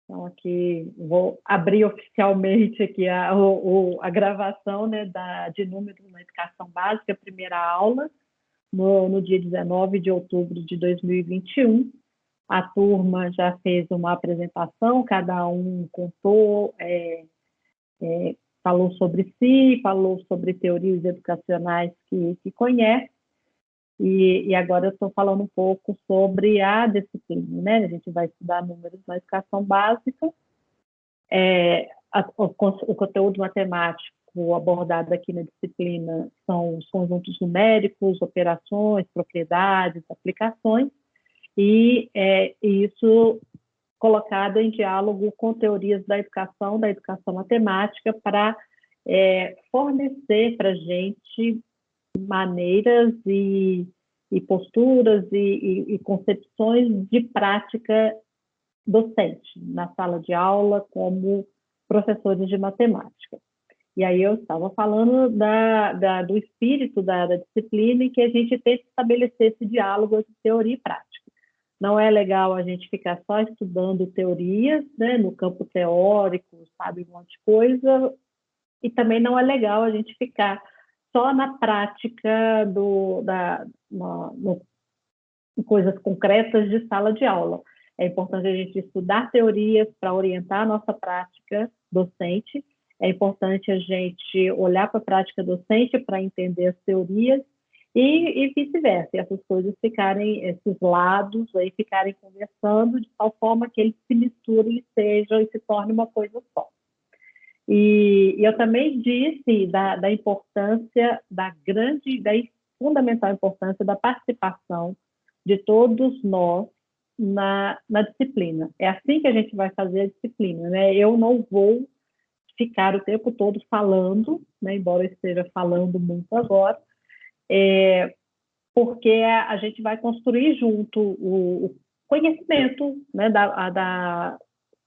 Então, aqui, vou abrir oficialmente aqui a gravação, né, de números na educação básica, primeira aula, no dia 19 de outubro de 2021. A turma já fez uma apresentação, cada um contou, falou sobre si, falou sobre teorias educacionais que conhece, e agora eu estou falando um pouco sobre a disciplina, né? A gente vai estudar números na educação básica. O conteúdo matemático abordado aqui na disciplina são os conjuntos numéricos, operações, propriedades, aplicações, e isso colocado em diálogo com teorias da educação matemática, para fornecer para a gente maneiras e posturas e concepções de prática docente na sala de aula como professores de matemática. E aí eu estava falando do espírito da disciplina, em que a gente tenta estabelecer esse diálogo entre teoria e prática. Não é legal a gente ficar só estudando teorias, né, no campo teórico, sabe, um monte de coisa, e também não é legal a gente ficar só na prática em coisas concretas de sala de aula. É importante a gente estudar teorias para orientar a nossa prática docente, é importante a gente olhar para a prática docente para entender as teorias, e vice-versa, essas coisas esses lados aí ficarem conversando de tal forma que eles se misturem e se tornem uma coisa só. E eu também disse da importância, da fundamental importância da participação de todos nós na disciplina. É assim que a gente vai fazer a disciplina, né? Eu não vou ficar o tempo todo falando, né, embora eu esteja falando muito agora, porque a gente vai construir junto o conhecimento, né,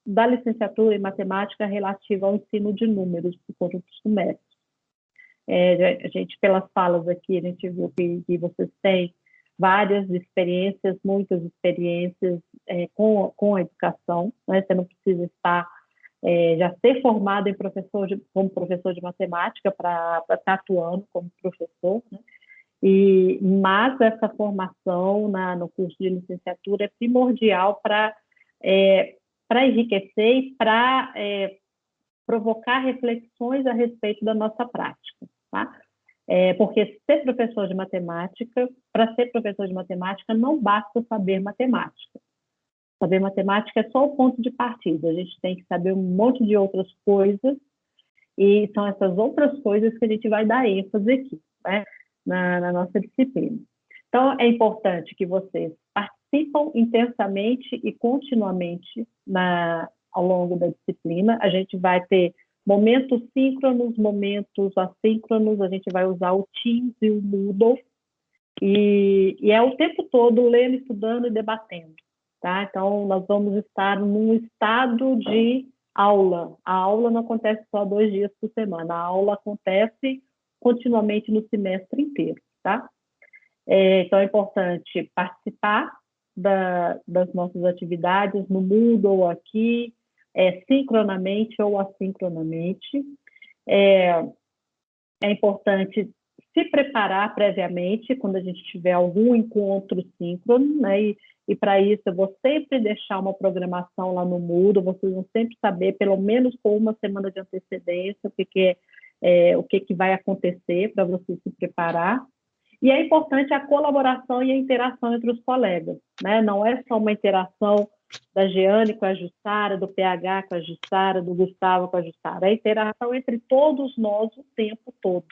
da licenciatura em matemática relativa ao ensino de números, de conjuntos numéricos. A gente, pelas falas aqui, a gente viu que vocês têm várias experiências, muitas experiências com a educação, né? Você não precisa já ser formado como professor de matemática para estar atuando como professor, né? Mas essa formação no curso de licenciatura é primordial para enriquecer e para provocar reflexões a respeito da nossa prática, tá? Porque para ser professor de matemática, não basta saber matemática. Saber matemática é só o ponto de partida, a gente tem que saber um monte de outras coisas, e são essas outras coisas que a gente vai dar ênfase aqui, né, na nossa disciplina. Então, é importante que vocês participam intensamente e continuamente ao longo da disciplina. A gente vai ter momentos síncronos, momentos assíncronos, a gente vai usar o Teams e o Moodle, e é o tempo todo lendo, estudando e debatendo, tá? Então, nós vamos estar num estado de aula. A aula não acontece só 2 dias por semana, a aula acontece continuamente no semestre inteiro, tá? Então, é importante participar das nossas atividades no Moodle aqui, sincronamente ou assincronamente. É importante se preparar previamente quando a gente tiver algum encontro síncrono, né? E para isso eu vou sempre deixar uma programação lá no Moodle, vocês vão sempre saber, pelo menos com uma semana de antecedência, o que vai acontecer para você se preparar. E é importante a colaboração e a interação entre os colegas, né? Não é só uma interação da Jeane com a Jussara, do PH com a Jussara, do Gustavo com a Jussara, é a interação entre todos nós o tempo todo,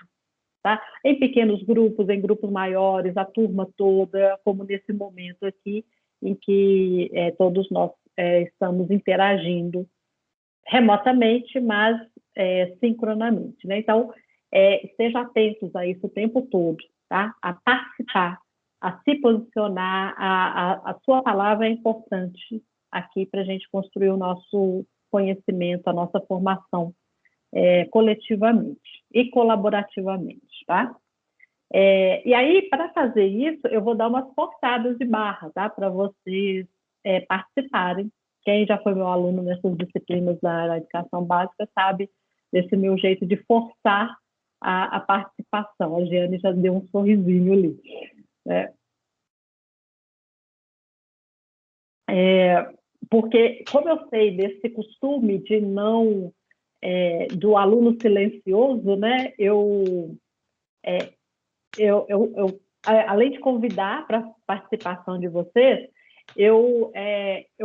tá? Em pequenos grupos, em grupos maiores, a turma toda, como nesse momento aqui, em que todos nós estamos interagindo remotamente, mas sincronamente, né? Então, estejam atentos a isso o tempo todo, tá? A participar, a se posicionar, a sua palavra é importante aqui para a gente construir o nosso conhecimento, a nossa formação coletivamente e colaborativamente, tá? E aí, para fazer isso, eu vou dar umas forçadas de barra, tá? Para vocês participarem quem já foi meu aluno nessas disciplinas da educação básica sabe desse meu jeito de forçar a participação. A Giane já deu um sorrisinho ali. Né? Porque, como eu sei desse costume de não, do aluno silencioso, né, além de convidar para a participação de vocês, eu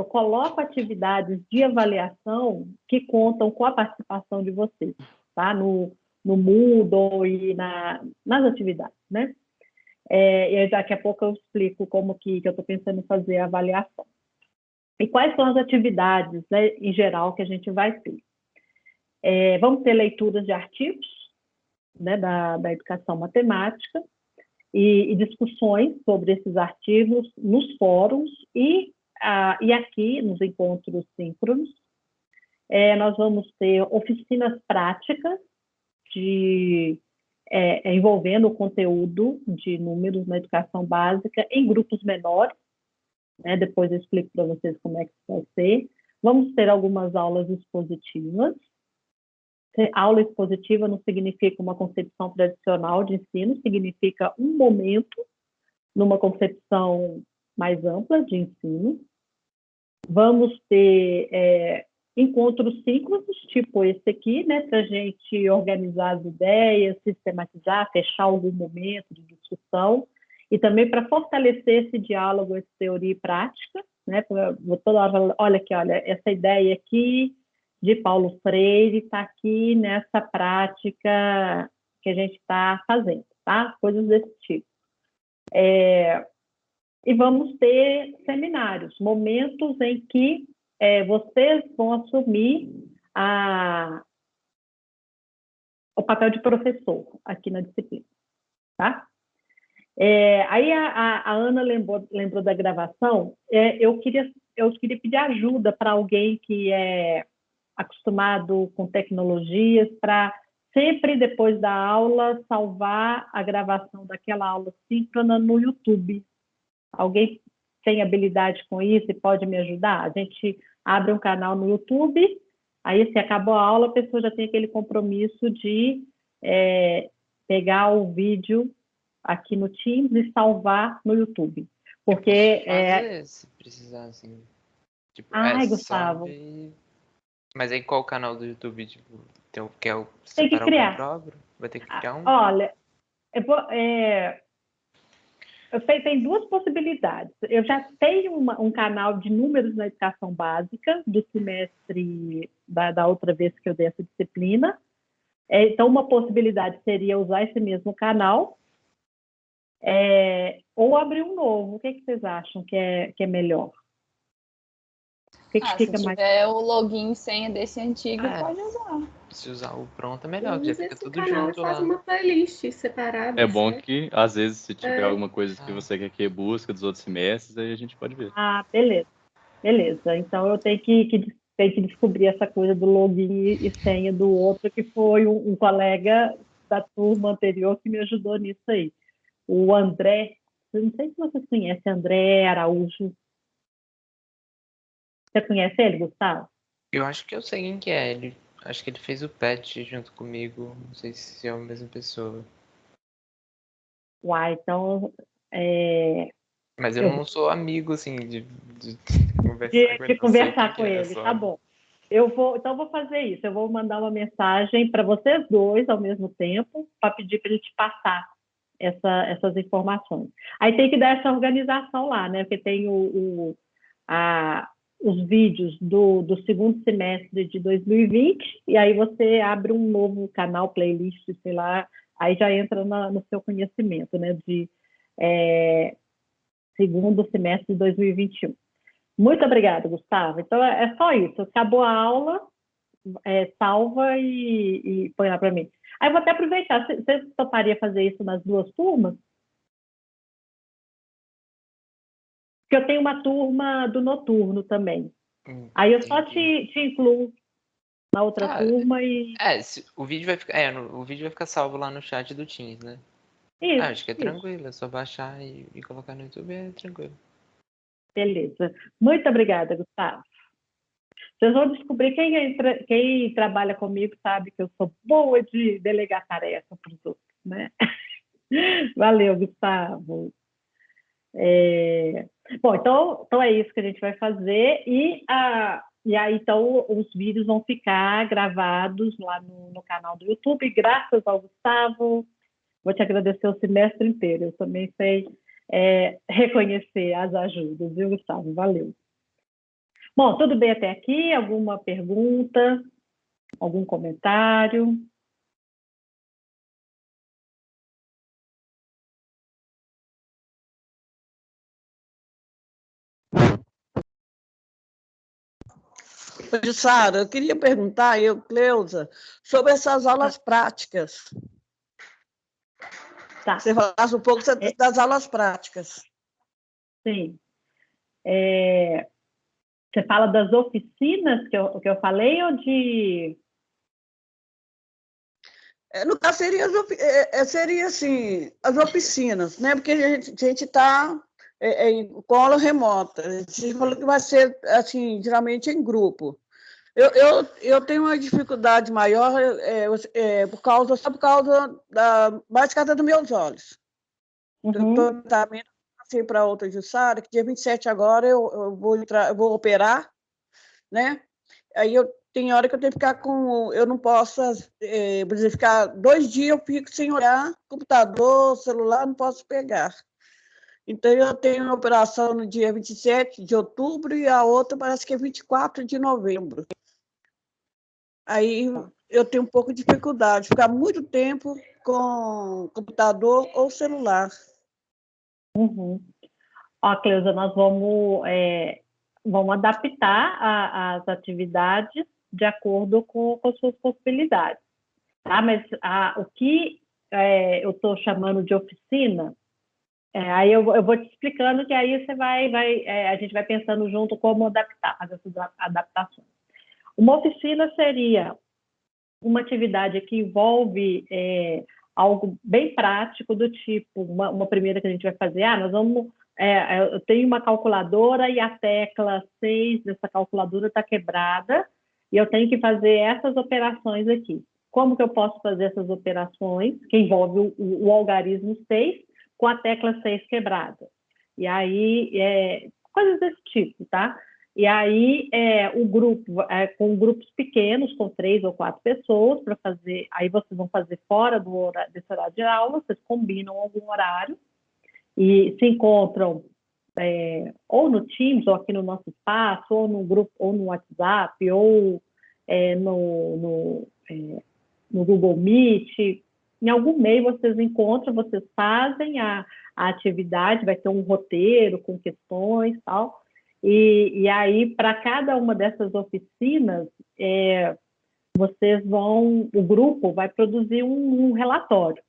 coloco atividades de avaliação que contam com a participação de vocês, tá? No Moodle e nas atividades, né? E aí daqui a pouco eu explico como que eu estou pensando em fazer a avaliação. E quais são as atividades, né, em geral, que a gente vai ter? Vamos ter leituras de artigos, né, da educação matemática, e discussões sobre esses artigos nos fóruns e aqui nos encontros síncronos. Nós vamos ter oficinas práticas envolvendo o conteúdo de números na educação básica em grupos menores. Né? Depois eu explico para vocês como é que isso vai ser. Vamos ter algumas aulas expositivas. Aula expositiva não significa uma concepção tradicional de ensino, significa um momento numa concepção mais ampla de ensino. Vamos ter encontros síncronos, tipo esse aqui, né, para a gente organizar as ideias, sistematizar, fechar algum momento de discussão, e também para fortalecer esse diálogo entre teoria e prática, né, toda hora, olha aqui, olha, essa ideia aqui de Paulo Freire está aqui nessa prática que a gente está fazendo, tá? Coisas desse tipo. E vamos ter seminários, momentos em que vocês vão assumir o papel de professor aqui na disciplina, tá? Aí a Ana lembrou da gravação. Eu queria pedir ajuda para alguém que é acostumado com tecnologias, para sempre depois da aula salvar a gravação daquela aula síncrona no YouTube. Alguém tem habilidade com isso e pode me ajudar? A gente abre um canal no YouTube, aí se acabou a aula, a pessoa já tem aquele compromisso de pegar o vídeo aqui no Teams e salvar no YouTube. Porque se precisar, assim. Tipo, ai, Gustavo. Mas aí qual canal do YouTube? Tipo, quer tem que separar criar. algum próprio? Vai ter que criar um? Olha, tem duas possibilidades. Eu já tenho um canal de números na educação básica do semestre da outra vez que eu dei essa disciplina. Então, uma possibilidade seria usar esse mesmo canal ou abrir um novo. O que vocês acham que é melhor? Se tiver o login e senha desse antigo, pode usar. Se usar o pronto é melhor, já fica tudo canal junto faz lá. uma playlist separada. É bom que, às vezes, se tiver alguma coisa que você quer que busca dos outros semestres, aí a gente pode ver. Beleza. Então, eu tenho que descobrir essa coisa do login e senha do outro, que foi um colega da turma anterior que me ajudou nisso aí. O André, eu não sei se vocês conhecem, André Araújo. Você conhece ele, Gustavo? Eu acho que eu sei quem que é. Acho que ele fez o patch junto comigo. Não sei se é a mesma pessoa. Uai, então... Mas eu não sou amigo, assim, de conversar com ele, tá bom. Então, eu vou fazer isso. Eu vou mandar uma mensagem para vocês dois ao mesmo tempo, para pedir para ele te passar essas informações. Aí tem que dar essa organização lá, né? Porque tem os vídeos do segundo semestre de 2020, e aí você abre um novo canal, playlist, sei lá, aí já entra no seu conhecimento, né? De segundo semestre de 2021. Muito obrigada, Gustavo. Então, é só isso. Acabou a aula, salva e põe lá para mim. Aí eu vou até aproveitar. Você toparia fazer isso nas duas turmas? Porque eu tenho uma turma do noturno também. Aí eu só te incluo na outra turma e... o vídeo vai ficar salvo lá no chat do Teams, né? Isso, acho que é tranquilo. É só baixar e colocar no YouTube, é tranquilo. Beleza. Muito obrigada, Gustavo. Vocês vão descobrir, quem trabalha comigo sabe que eu sou boa de delegar tarefa para os outros, né? Valeu, Gustavo. Bom, então é isso que a gente vai fazer, e aí, então, os vídeos vão ficar gravados lá no canal do YouTube, graças ao Gustavo. Vou te agradecer o semestre inteiro, eu também sei reconhecer as ajudas, viu, Gustavo? Valeu. Bom, tudo bem até aqui? Alguma pergunta? Algum comentário? Sara, eu queria perguntar, Cleusa, sobre essas aulas práticas. Tá. Você falasse um pouco das aulas práticas. Sim. Você fala das oficinas que eu falei ou de... No caso, seria assim, as oficinas, né? Porque a gente está com aula remota. A gente falou que vai ser, assim, geralmente em grupo. Eu tenho uma dificuldade maior só por causa mais por causa dos meus olhos. Uhum. Eu também passei para outra Jussara, que dia 27 agora eu vou operar, né? Aí tem hora que eu tenho que ficar com... Eu não posso, por exemplo, ficar 2 dias, eu fico sem olhar computador, celular, não posso pegar. Então, eu tenho uma operação no dia 27 de outubro e a outra parece que é 24 de novembro. Aí eu tenho um pouco de dificuldade de ficar muito tempo com computador ou celular. Uhum. Ó, Cleusa, nós vamos adaptar as atividades de acordo com as suas possibilidades, tá? Mas o que eu estou chamando de oficina, aí eu vou te explicando, que aí você a gente vai pensando junto como adaptar, fazer essas adaptações. Uma oficina seria uma atividade que envolve algo bem prático, do tipo, uma primeira que a gente vai fazer, nós vamos... eu tenho uma calculadora e a tecla 6 dessa calculadora está quebrada e eu tenho que fazer essas operações aqui. Como que eu posso fazer essas operações, que envolve o algarismo 6, com a tecla 6 quebrada? E aí, coisas desse tipo, tá? E aí, o grupo, com grupos pequenos, com 3 ou 4 pessoas, para fazer... Aí vocês vão fazer fora desse horário de aula, vocês combinam algum horário, e se encontram ou no Teams, ou aqui no nosso espaço, ou no grupo, ou no WhatsApp, ou no Google Meet. Em algum meio vocês encontram, vocês fazem a atividade, vai ter um roteiro com questões e tal, e aí, para cada uma dessas oficinas, o grupo vai produzir um relatório,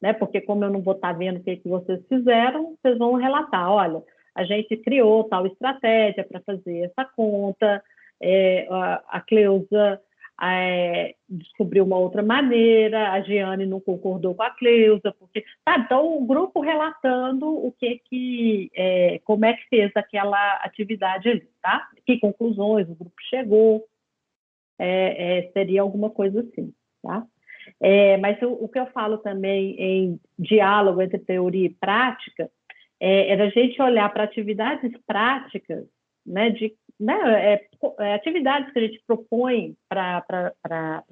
né? Porque como eu não vou estar vendo o que vocês fizeram, vocês vão relatar, olha, a gente criou tal estratégia para fazer essa conta, a Cleusa descobriu uma outra maneira, a Giane não concordou com a Cleusa, então o grupo relatando como é que fez aquela atividade ali, tá? Que conclusões o grupo chegou, seria alguma coisa assim, tá? Mas o que eu falo também em diálogo entre teoria e prática é da gente olhar para atividades práticas, né, atividades que a gente propõe para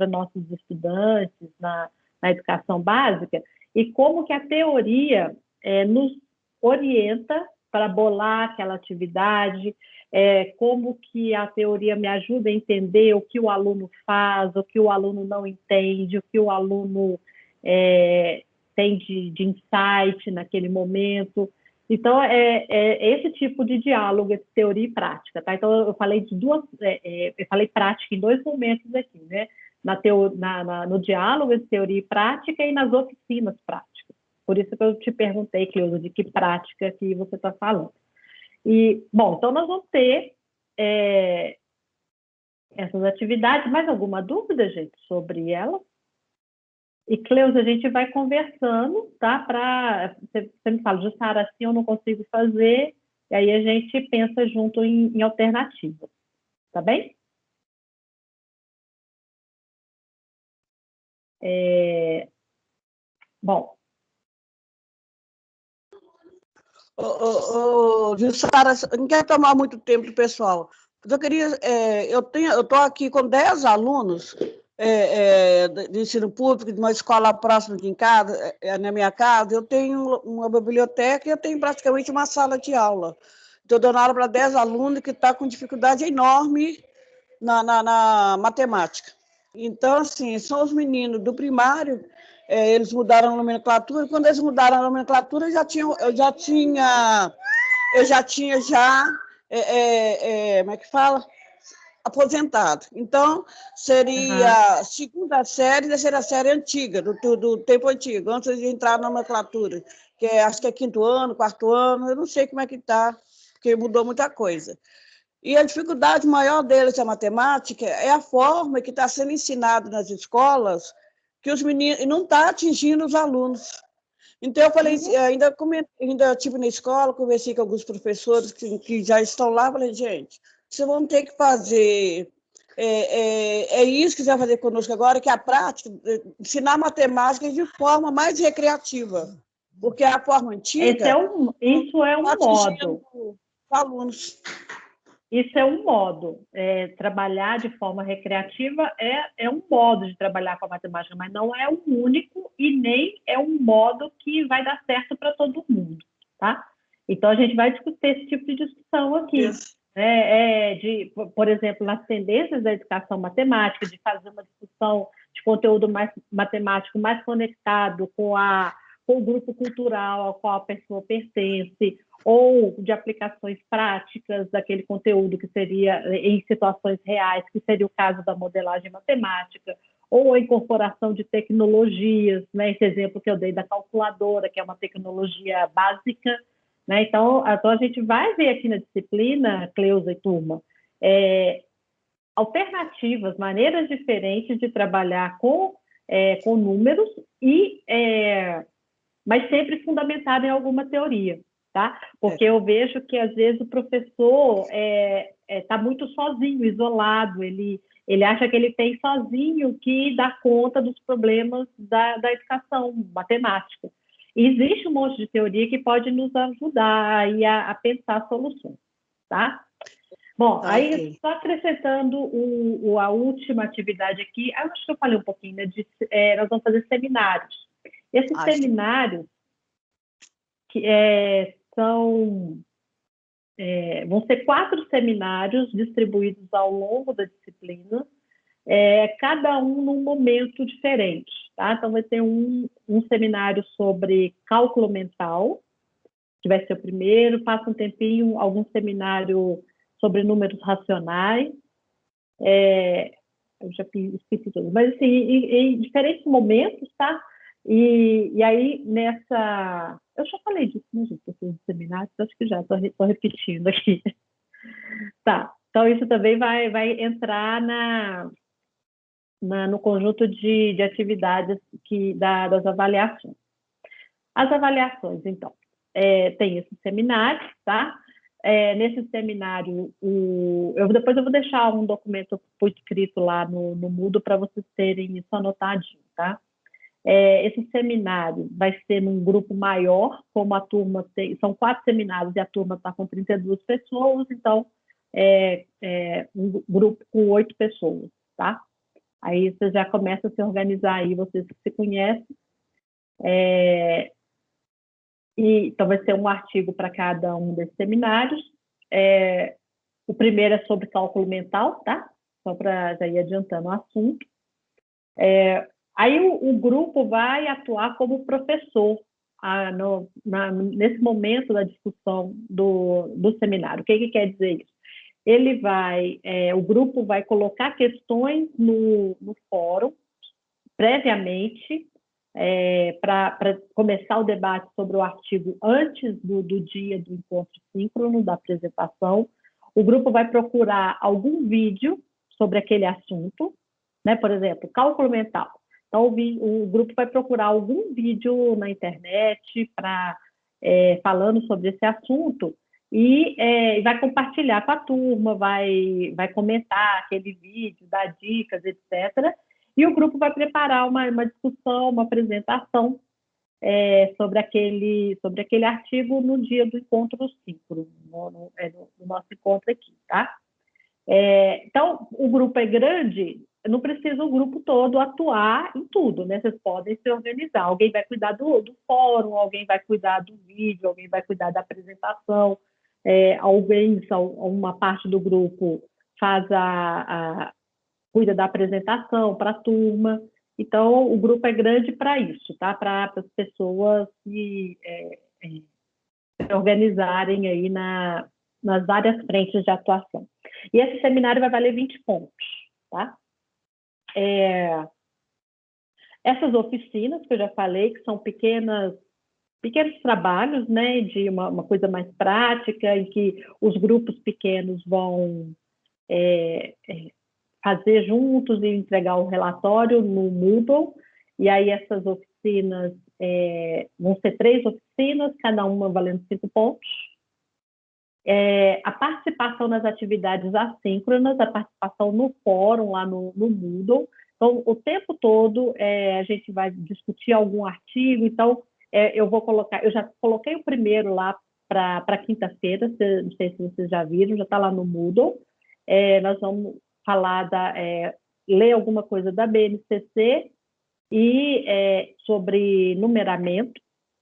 nossos estudantes na educação básica, e como que a teoria nos orienta para bolar aquela atividade, como que a teoria me ajuda a entender o que o aluno faz, o que o aluno não entende, o que o aluno tem de insight naquele momento. Então, esse tipo de diálogo entre teoria e prática, tá? Então, eu falei eu falei prática em 2 momentos aqui, né? No diálogo entre teoria e prática, e nas oficinas práticas. Por isso que eu te perguntei, Cleusa, de que prática que você está falando. Bom, então nós vamos ter essas atividades. Mais alguma dúvida, gente, sobre elas? E, Cleusa, a gente vai conversando, tá? Você me fala, Jussara, assim eu não consigo fazer, e aí a gente pensa junto em alternativas, tá bem? Bom, Jussara, não quero tomar muito tempo do pessoal. Eu queria, eu estou aqui com 10 alunos de ensino público, de uma escola próxima aqui em casa, na minha casa. Eu tenho uma biblioteca e eu tenho praticamente uma sala de aula. Estou dando aula para 10 alunos que estão com dificuldade enorme na matemática. Então, assim, são os meninos do primário, eles mudaram a nomenclatura. Quando eles mudaram a nomenclatura, eu já tinha como é que fala? Aposentado. Então, seria segunda série, terceira série antiga, do tempo antigo, antes de entrar na nomenclatura, que acho que é quinto ano, quarto ano, eu não sei como é que está, porque mudou muita coisa. E a dificuldade maior deles, a matemática, é a forma que está sendo ensinado nas escolas, que os meninos não está atingindo os alunos. Então, eu falei, ainda tive na escola, conversei com alguns professores que já estão lá, falei, gente, vocês vão ter que fazer, isso que você vai fazer conosco agora, que é a prática, ensinar matemática de forma mais recreativa, porque a forma antiga... Isso é um modo. Alunos. Isso é um modo. Trabalhar de forma recreativa é um modo de trabalhar com a matemática, mas não é o único e nem é um modo que vai dar certo para todo mundo, tá? Então, a gente vai discutir esse tipo de discussão aqui. Isso. Por exemplo, nas tendências da educação matemática, de fazer uma discussão de conteúdo mais matemático mais conectado com o grupo cultural ao qual a pessoa pertence, ou de aplicações práticas daquele conteúdo que seria em situações reais, que seria o caso da modelagem matemática, ou a incorporação de tecnologias, né? Esse exemplo que eu dei da calculadora, que é uma tecnologia básica, né? Então, a gente vai ver aqui na disciplina, Cleusa e turma, alternativas, maneiras diferentes de trabalhar com números, mas sempre fundamentado em alguma teoria. Tá? Porque eu vejo que, às vezes, o professor está muito sozinho, isolado, ele acha que ele tem sozinho que dar conta dos problemas da educação matemática. E existe um monte de teoria que pode nos ajudar aí a pensar soluções. Tá? Bom, aí, só acrescentando a última atividade aqui, eu acho que eu falei um pouquinho, né, nós vamos fazer seminários. Esses seminários vão ser 4 seminários distribuídos ao longo da disciplina, cada um num momento diferente. Tá? Então, vai ter um seminário sobre cálculo mental, que vai ser o primeiro, passa um tempinho, algum seminário sobre números racionais, eu já esqueci tudo, mas assim, em diferentes momentos, tá? E aí, eu já falei disso, né, gente? Eu fiz seminário, acho que já, estou repetindo aqui. Tá, então isso também vai entrar no conjunto de atividades das avaliações. As avaliações, então, tem esse seminário, tá? Nesse seminário, depois eu vou deixar um documento por escrito lá no Moodle para vocês terem isso anotadinho, tá? Esse seminário vai ser num grupo maior, como a turma são 4 seminários e a turma está com 32 pessoas, então um grupo com 8 pessoas, tá? Aí você já começa a se organizar aí, vocês que se conhecem. Então vai ser um artigo para cada um desses seminários. O primeiro é sobre cálculo mental, tá? Só para já ir adiantando o assunto. Aí o grupo vai atuar como professor nesse momento da discussão do seminário. O que quer dizer isso? O grupo vai colocar questões no fórum, previamente, para começar o debate sobre o artigo antes do dia do encontro síncrono, da apresentação. O grupo vai procurar algum vídeo sobre aquele assunto, né? Por exemplo, cálculo mental. Então, o grupo vai procurar algum vídeo na internet falando sobre esse assunto e vai compartilhar com a turma, vai comentar aquele vídeo, dar dicas, etc. E o grupo vai preparar uma discussão, uma apresentação sobre aquele artigo no dia do encontro síncrono, no nosso encontro aqui, tá? Então, o grupo é grande, não precisa o grupo todo atuar em tudo, né? Vocês podem se organizar. Alguém vai cuidar do fórum, alguém vai cuidar do vídeo, alguém vai cuidar da apresentação, uma parte do grupo faz cuida da apresentação para a turma. Então, o grupo é grande para isso, tá? Para as pessoas se organizarem aí nas várias frentes de atuação. E esse seminário vai valer 20 pontos, tá? Essas oficinas que eu já falei, que são pequenos trabalhos, né, de uma coisa mais prática, em que os grupos pequenos vão fazer juntos e entregar o relatório no Moodle, e aí essas oficinas vão ser 3 oficinas, cada uma valendo 5 pontos. A participação nas atividades assíncronas, a participação no fórum, lá no Moodle. Então, o tempo todo a gente vai discutir algum artigo, então eu já coloquei o primeiro lá para quinta-feira, não sei se vocês já viram, já está lá no Moodle. Nós vamos falar ler alguma coisa da BNCC e sobre numeramento,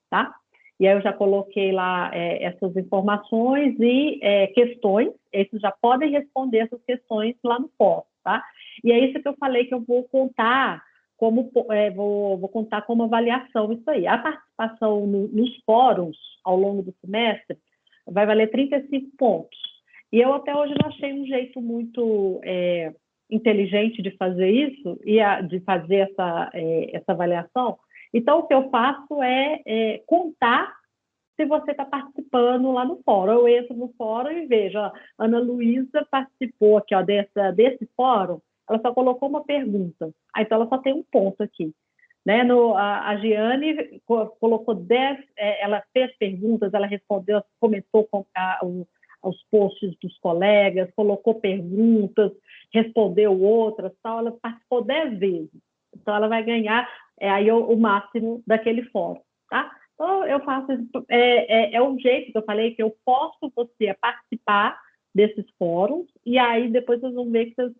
tá? E aí eu já coloquei lá essas informações e questões, esses já podem responder essas questões lá no fórum, tá? E é isso que eu falei que eu vou contar vou contar como avaliação isso aí. A participação nos fóruns ao longo do semestre vai valer 35 pontos. E eu até hoje não achei um jeito muito inteligente de fazer isso, de fazer essa avaliação. Então, o que eu faço é contar se você está participando lá no fórum. Eu entro no fórum e vejo, ó, Ana Luísa participou aqui, ó, desse fórum, ela só colocou uma pergunta. então ela só tem um ponto aqui. Né? A Giane colocou 10, ela fez perguntas, ela respondeu, comentou com os posts dos colegas, colocou perguntas, respondeu outras, tal, ela participou 10 vezes. Então, ela vai ganhar aí o máximo daquele fórum, tá? Então, eu faço o jeito que eu falei, que eu posto você a participar desses fóruns, e aí depois vocês vão ver que vocês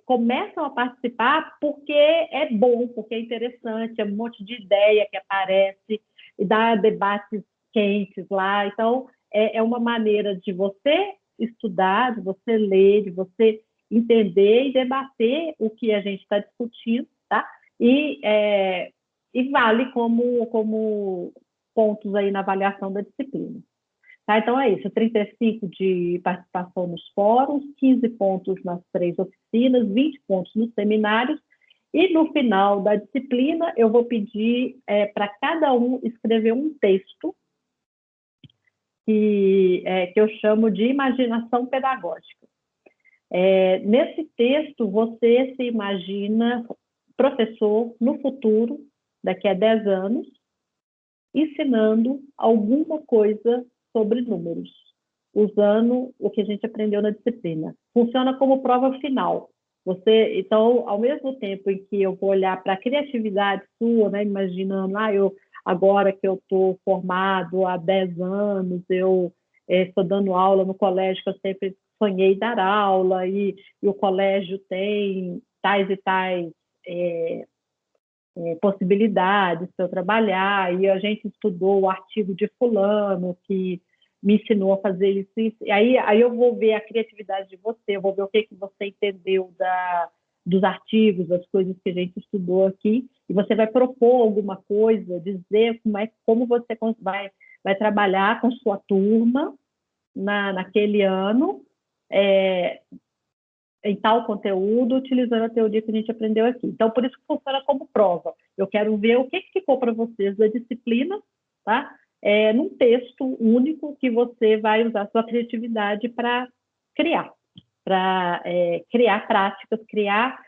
começam a participar porque é bom, porque é interessante, é um monte de ideia que aparece, e dá debates quentes lá. Então, é uma maneira de você estudar, de você ler, de você entender e debater o que a gente está discutindo, tá? E vale como pontos aí na avaliação da disciplina. Tá? Então, é isso, 35 de participação nos fóruns, 15 pontos nas 3 oficinas, 20 pontos nos seminários, e no final da disciplina eu vou pedir para cada um escrever um texto que eu chamo de imaginação pedagógica. Nesse texto, você se imagina professor no futuro, daqui a 10 anos, ensinando alguma coisa sobre números, usando o que a gente aprendeu na disciplina. Funciona como prova final. Então, ao mesmo tempo em que eu vou olhar para a criatividade sua, né, imaginando, agora que eu estou formado há 10 anos, eu estou dando aula no colégio que eu sempre sonhei dar aula, e o colégio tem tais e tais possibilidades para eu trabalhar, e a gente estudou o artigo de fulano que me ensinou a fazer isso. E aí eu vou ver a criatividade de você, eu vou ver o que você entendeu dos artigos, das coisas que a gente estudou aqui, e você vai propor alguma coisa, dizer como você vai trabalhar com sua turma naquele ano, em tal conteúdo, utilizando a teoria que a gente aprendeu aqui. Então, por isso que funciona como prova. Eu quero ver o que ficou para vocês da disciplina, tá? Num texto único que você vai usar a sua criatividade para criar práticas, criar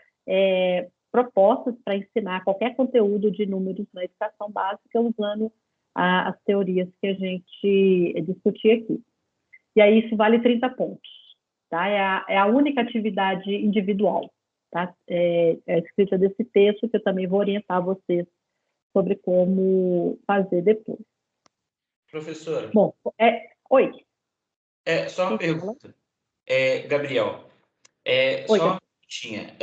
propostas para ensinar qualquer conteúdo de números na educação básica, usando as teorias que a gente discutiu aqui. E aí isso vale 30 pontos. Tá? É a única atividade individual. tá? A escrita desse texto, que eu também vou orientar vocês sobre como fazer depois. Professora, Bom, oi. só uma Quem fala? pergunta. Gabriel, Oi, só uma perguntinha.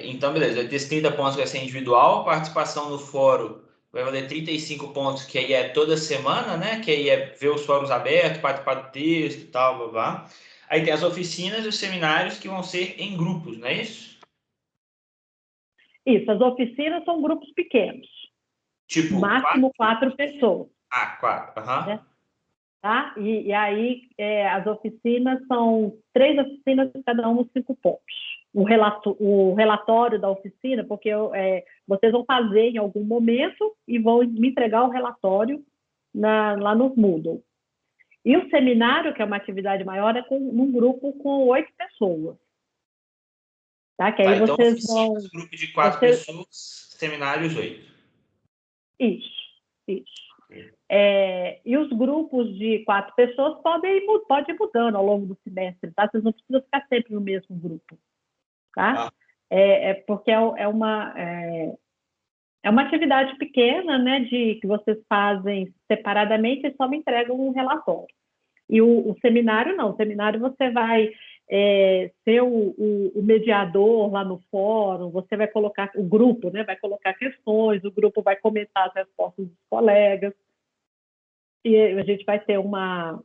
Então, beleza, esses 30 pontos vai ser individual, participação no fórum vai valer 35 pontos, que aí é toda semana, né? Que aí é ver os fóruns abertos, participar do texto e tal, blá, blá. Aí tem as oficinas e os seminários que vão ser em grupos, não é isso? Isso, as oficinas são grupos pequenos, Tipo, máximo 4 pessoas, 4, aham. né? Tá? E aí, as oficinas são 3 oficinas, cada uma 5 pontos. O relatório da oficina, porque vocês vão fazer em algum momento e vão me entregar o relatório lá no Moodle. E o seminário, que é uma atividade maior, é num grupo com 8 pessoas. Tá? Que aí Então, vocês vão... grupo de 4 pessoas, seminários 8. Isso. E os grupos de 4 pessoas podem ir mudando ao longo do semestre, tá? Vocês não precisam ficar sempre no mesmo grupo, tá? Porque é uma atividade pequena, né, que vocês fazem separadamente e só me entregam um relatório. E o seminário não, o seminário você vai ser o mediador lá no fórum, você vai colocar, o grupo, né, vai colocar questões, o grupo vai comentar as respostas dos colegas, e a gente vai ter um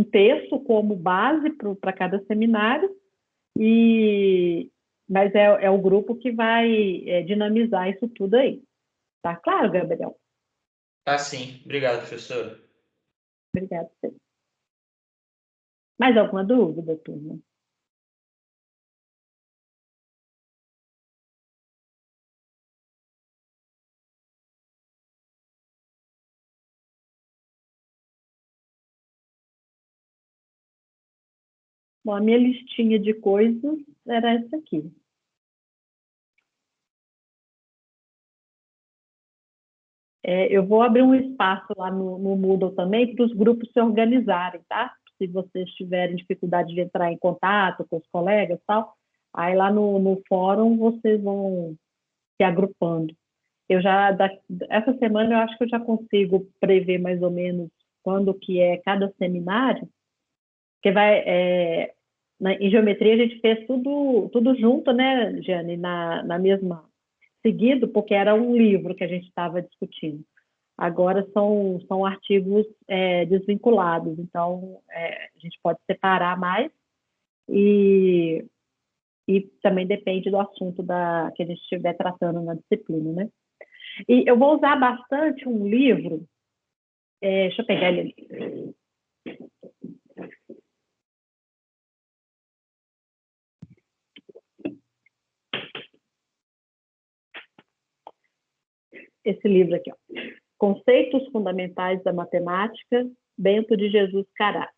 texto como base para cada seminário, mas é o grupo que vai dinamizar isso tudo aí. Tá claro, Gabriel? Tá sim. Obrigado, professora. Obrigada. Mais alguma dúvida, turma? Bom, a minha listinha de coisas era essa aqui. Eu vou abrir um espaço lá no Moodle também para os grupos se organizarem, tá? Se vocês tiverem dificuldade de entrar em contato com os colegas e tal, aí lá no fórum vocês vão se agrupando. Essa semana eu acho que eu já consigo prever mais ou menos quando que é cada seminário, porque em geometria a gente fez tudo junto, né, Jane, na mesma, seguido, porque era um livro que a gente estava discutindo. Agora são artigos desvinculados, então a gente pode separar mais e também depende do assunto que a gente estiver tratando na disciplina, né? E eu vou usar bastante um livro, deixa eu pegar ele ali. Esse livro aqui, ó. Conceitos Fundamentais da Matemática, Bento de Jesus Caraça.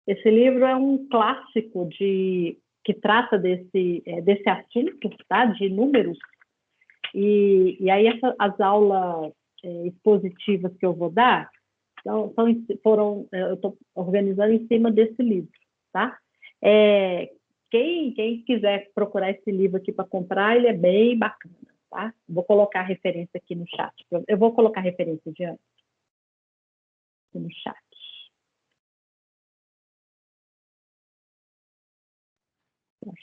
Esse livro é um clássico que trata desse assunto, tá? De números. E aí as aulas expositivas que eu vou dar eu estou organizando em cima desse livro, tá? Quem quiser procurar esse livro aqui para comprar, ele é bem bacana, tá? Vou colocar a referência aqui no chat. Eu vou colocar a referência de antes no chat.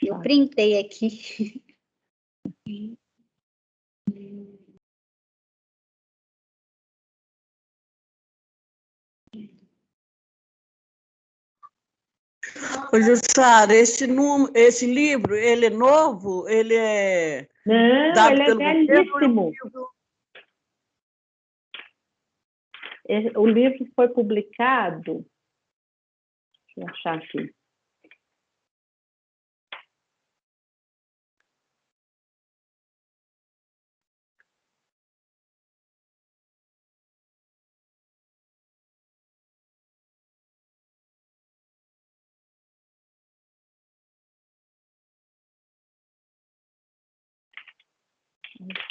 Eu printei aqui. Ô, Jussara, esse livro, ele é novo? Ele é... Não, ele é velhíssimo. O livro foi publicado... Deixa eu achar aqui.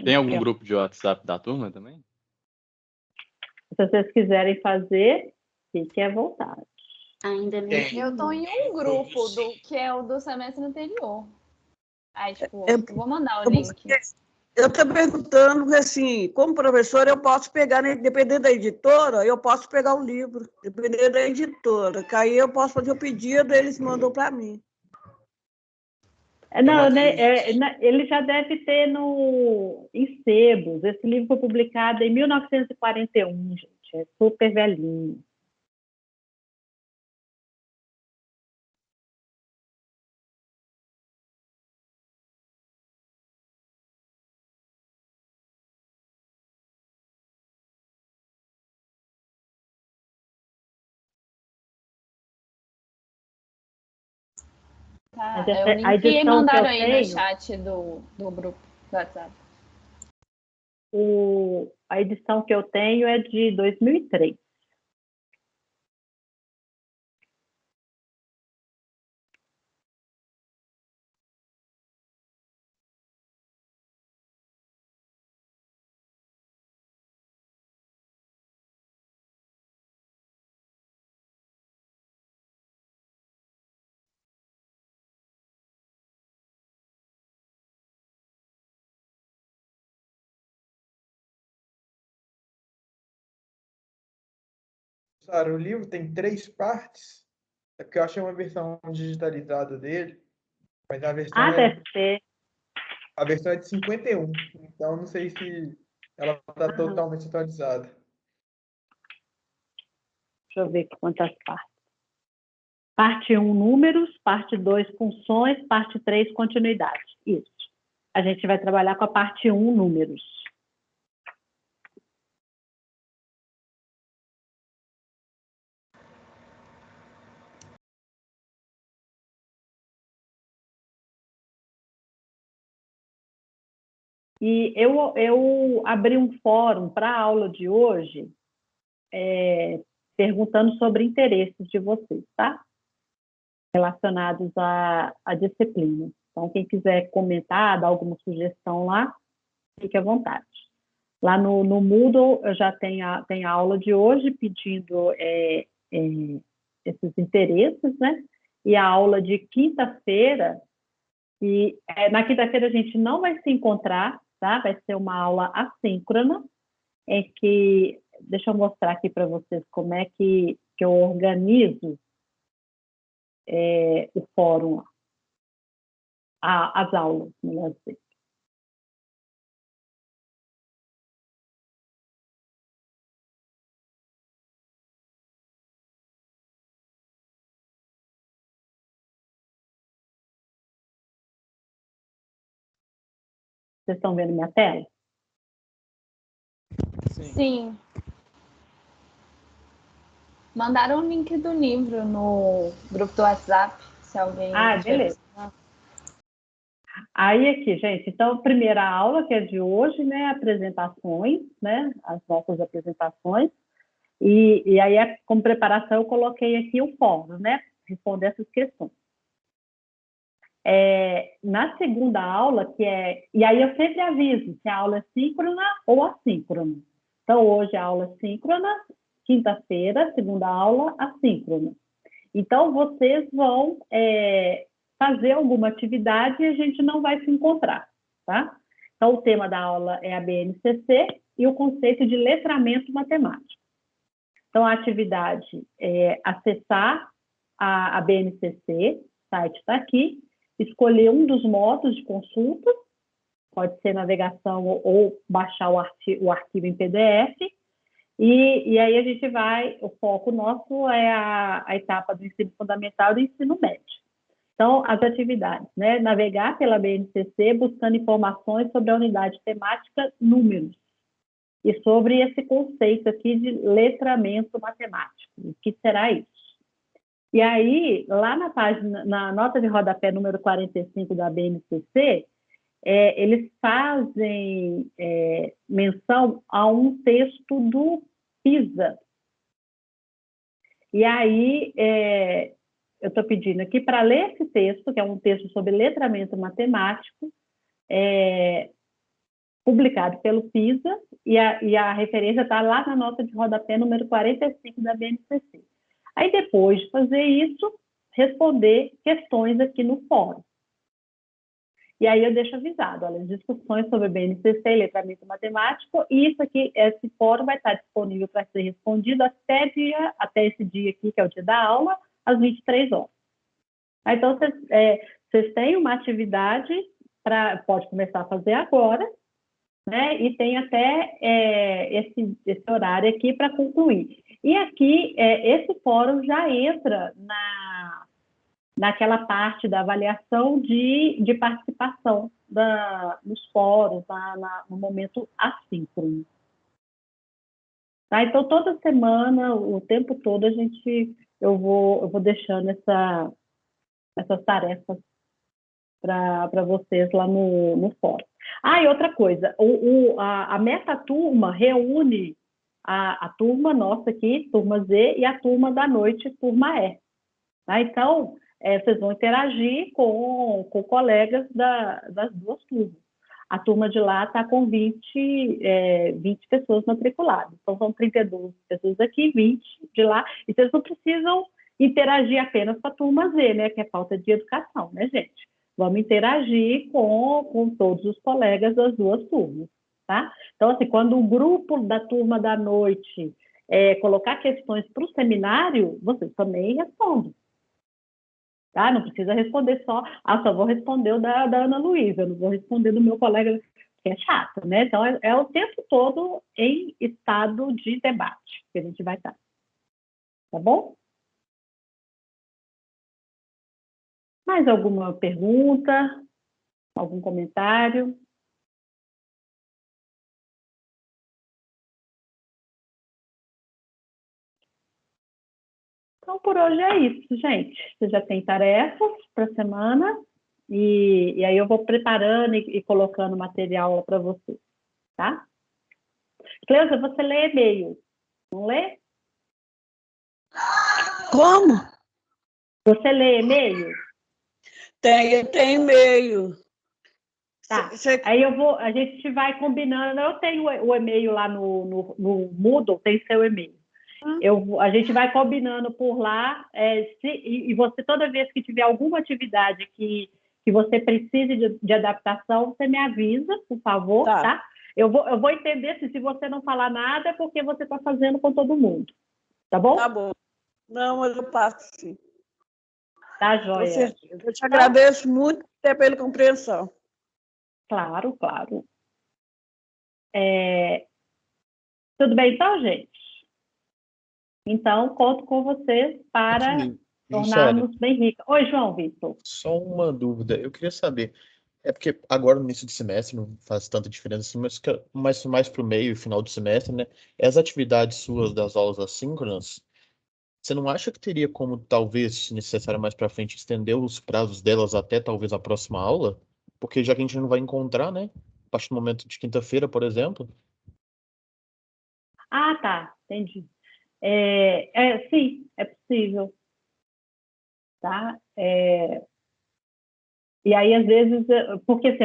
Tem algum grupo de WhatsApp da turma também? Se vocês quiserem fazer, fiquem à vontade. Ainda não. Eu estou em um grupo que é o do semestre anterior. Aí, tipo, Eu- eu vou mandar o eu link. Eu estou perguntando, assim, como professora, eu posso pegar, né, dependendo da editora, eu posso pegar o livro, dependendo da editora, que aí eu posso fazer o pedido, eles mandam para mim. Não, né, ele já deve ter em sebos. Esse livro foi publicado em 1941, gente. É super velhinho. Tá, Mas é o a link que edição que mandaram eu aí no tenho, chat do grupo do WhatsApp. a edição que eu tenho é de 2003. Sara, o livro tem 3 partes. É porque eu achei uma versão digitalizada dele, mas Deve ser. a versão é de 51. Então, não sei se ela está totalmente atualizada. Deixa eu ver quantas partes. Parte 1, números. Parte 2, funções. Parte 3, continuidade. Isso. A gente vai trabalhar com a parte 1, números. E eu abri um fórum para a aula de hoje, perguntando sobre interesses de vocês, tá? Relacionados à disciplina. Então, quem quiser comentar, dar alguma sugestão lá, fique à vontade. Lá no Moodle, eu já tenho a aula de hoje pedindo esses interesses, né? E a aula de quinta-feira, e na quinta-feira a gente não vai se encontrar, tá? Vai ser uma aula assíncrona, em que, deixa eu mostrar aqui para vocês como é que eu organizo o fórum, as aulas, melhor dizer. Vocês estão vendo minha tela? Sim. Mandaram o link do livro no grupo do WhatsApp, se alguém... Beleza. Aí aqui, gente, então, a primeira aula, que é de hoje, né, apresentações, né, as nossas apresentações, e aí, como preparação, eu coloquei aqui o fórum, né, responder essas questões. Na segunda aula, e aí eu sempre aviso se a aula é síncrona ou assíncrona. Então, hoje a aula é síncrona, quinta-feira, segunda aula, assíncrona. Então, vocês vão fazer alguma atividade e a gente não vai se encontrar, tá? Então, o tema da aula é a BNCC e o conceito de letramento matemático. Então, a atividade é acessar a BNCC, o site está aqui, escolher um dos modos de consulta, pode ser navegação ou baixar o arquivo em PDF, e aí a gente o foco nosso é a etapa do ensino fundamental e do ensino médio. Então, as atividades, né? Navegar pela BNCC buscando informações sobre a unidade temática números e sobre esse conceito aqui de letramento matemático. O que será isso? E aí, lá na nota de rodapé número 45 da BNCC, eles fazem menção a um texto do PISA. E aí, eu estou pedindo aqui para ler esse texto, que é um texto sobre letramento matemático, publicado pelo PISA, e a referência está lá na nota de rodapé número 45 da BNCC. Aí, depois de fazer isso, responder questões aqui no fórum. E aí eu deixo avisado, olha, discussões sobre BNCC, letramento matemático, e isso aqui, esse fórum vai estar disponível para ser respondido até esse dia aqui, que é o dia da aula, às 23 horas. Então, vocês têm uma atividade, pode começar a fazer agora, né? E tem até esse horário aqui para concluir. E aqui, esse fórum já entra naquela parte da avaliação de participação nos fóruns, no momento assíncrono. Tá? Então, toda semana, o tempo todo, eu vou deixando essas tarefas para vocês lá no fórum. E outra coisa, a metaturma reúne a turma nossa aqui, turma Z, e a turma da noite, turma E. Tá? Então, vocês vão interagir com colegas das duas turmas. A turma de lá está com 20 pessoas matriculadas. Então, são 32 pessoas aqui, 20 de lá. E vocês não precisam interagir apenas com a turma Z, né? Que é falta de educação, né, gente? Vamos interagir com todos os colegas das duas turmas, tá? Então, assim, quando o grupo da turma da noite colocar questões para o seminário, vocês também respondem. Tá? Não precisa responder só vou responder o da Ana Luísa, não vou responder do meu colega, que é chato, né? Então, é o tempo todo em estado de debate que a gente vai estar. Tá bom? Mais alguma pergunta? Algum comentário? Então, por hoje é isso, gente. Você já tem tarefas para a semana e aí eu vou preparando e colocando material para você, tá? Cleusa, você lê e-mail, não lê? Como? Você lê e-mail? Tem e-mail. Tá. Aí a gente vai combinando. Eu tenho o e-mail lá no Moodle, tem seu e-mail. A gente vai combinando por lá, e você, toda vez que tiver alguma atividade que você precise de adaptação, você me avisa, por favor, tá? Eu vou entender se você não falar nada, é porque você está fazendo com todo mundo, tá bom? Tá bom. Não, mas eu passo, sim. Tá, joia. Eu te agradeço muito pela compreensão. Claro, claro. Tudo bem então, gente? Então, conto com vocês para tornarmos bem ricos. Oi, João Vitor. Só uma dúvida. Eu queria saber, porque agora no início do semestre não faz tanta diferença, mas mais para o meio e final do semestre, né? As atividades suas das aulas assíncronas, você não acha que teria como, talvez, se necessário mais para frente, estender os prazos delas até talvez a próxima aula? Porque já que a gente não vai encontrar, né? A partir do momento de quinta-feira, por exemplo. Tá, entendi. Sim, é possível. Tá? E aí, às vezes, porque assim,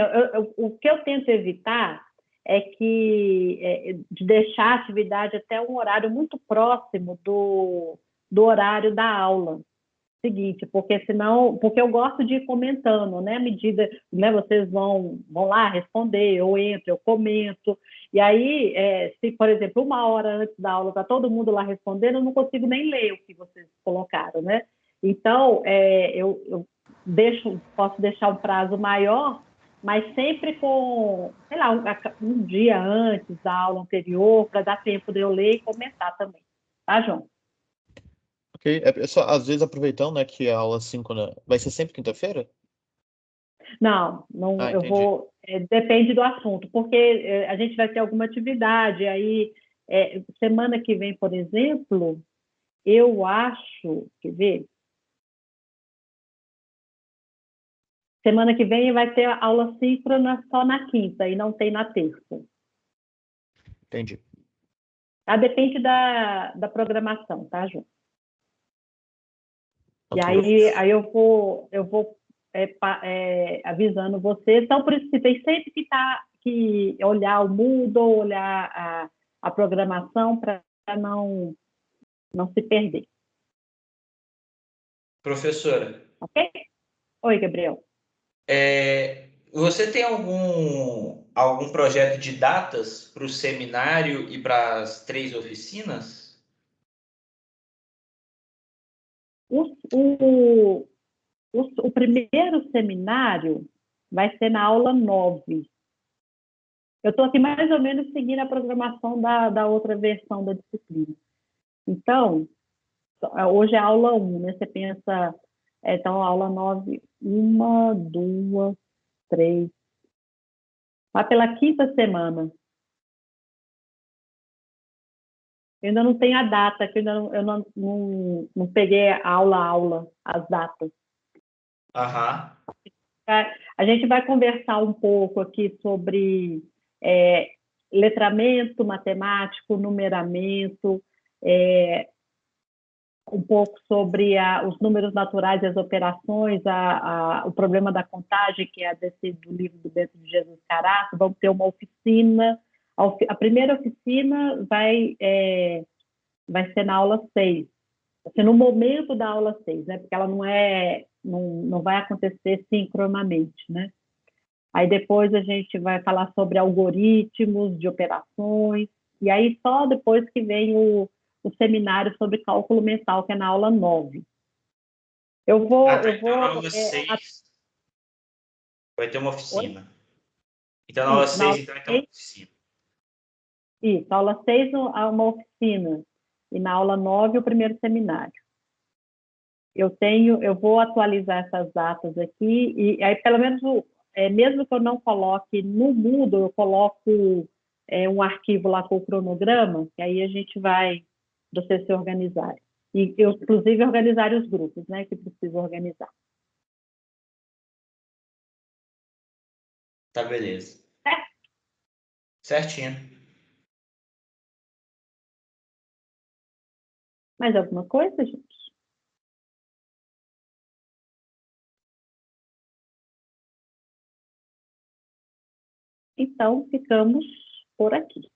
o que eu tento evitar é de deixar a atividade até um horário muito próximo do horário da aula seguinte, porque eu gosto de ir comentando, né, à medida, né, vocês vão lá responder, eu entro, eu comento, e aí, se, por exemplo, 1 hora antes da aula está todo mundo lá respondendo, eu não consigo nem ler o que vocês colocaram, né? Então, eu posso deixar um prazo maior, mas sempre com, sei lá, um dia antes da aula anterior, para dar tempo de eu ler e comentar também. Tá, João? Ok. Só, às vezes, aproveitando, né, que a aula síncrona vai ser sempre quinta-feira? Não, eu vou... depende do assunto, porque a gente vai ter alguma atividade, aí, semana que vem, por exemplo, eu acho, quer ver? Semana que vem vai ter aula síncrona só na quinta e não tem na terça. Entendi. Tá? Depende da programação, tá, João? E aí eu vou avisando vocês. Então, por isso que tem sempre que olhar o Moodle, olhar a programação para não se perder. Professora. Ok? Oi, Gabriel. Você tem algum projeto de datas para o seminário e para as 3 oficinas? O primeiro seminário vai ser na aula 9. Eu estou aqui mais ou menos seguindo a programação da outra versão da disciplina. Então, hoje é a aula 1, né? Você pensa, então, aula 9, 1, 2, 3. Vai pela 5ª semana. Eu ainda não tenho a data, que eu não peguei aula, as datas. Aham. A gente vai conversar um pouco aqui sobre letramento matemático, numeramento, um pouco sobre os números naturais e as operações, o problema da contagem, que é do livro do Bento de Jesus Carato. Vamos ter uma oficina. A primeira oficina vai ser na aula 6, assim, no momento da aula 6, né? Porque ela não vai acontecer sincronamente, né? Aí depois a gente vai falar sobre algoritmos de operações, e aí só depois que vem o seminário sobre cálculo mental, que é na aula 9. Eu vou... Na aula 6 vai ter uma oficina. Oi? Então, na aula 6, então, vai ter uma oficina. Isso, na aula 6 uma oficina, e na aula 9 o primeiro seminário. Eu vou atualizar essas datas aqui, e aí pelo menos, mesmo que eu não coloque no Moodle, eu coloco um arquivo lá com o cronograma, que aí a gente vai, para vocês se organizarem. E eu, inclusive, organizar os grupos, né, que preciso organizar. Tá, beleza. Certinho. Mais alguma coisa, gente? Então, ficamos por aqui.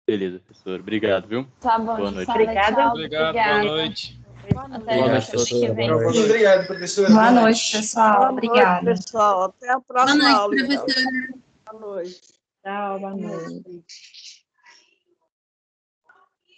Beleza, professor. Obrigado, viu? Tá bom, boa noite. Obrigada. Obrigado, boa noite. Até Boa a noite, noite que vem. Muito obrigado, professor. Boa noite, pessoal. Boa Obrigada. noite, pessoal. Até a próxima aula, então. professora. Boa noite. Tchau, boa noite.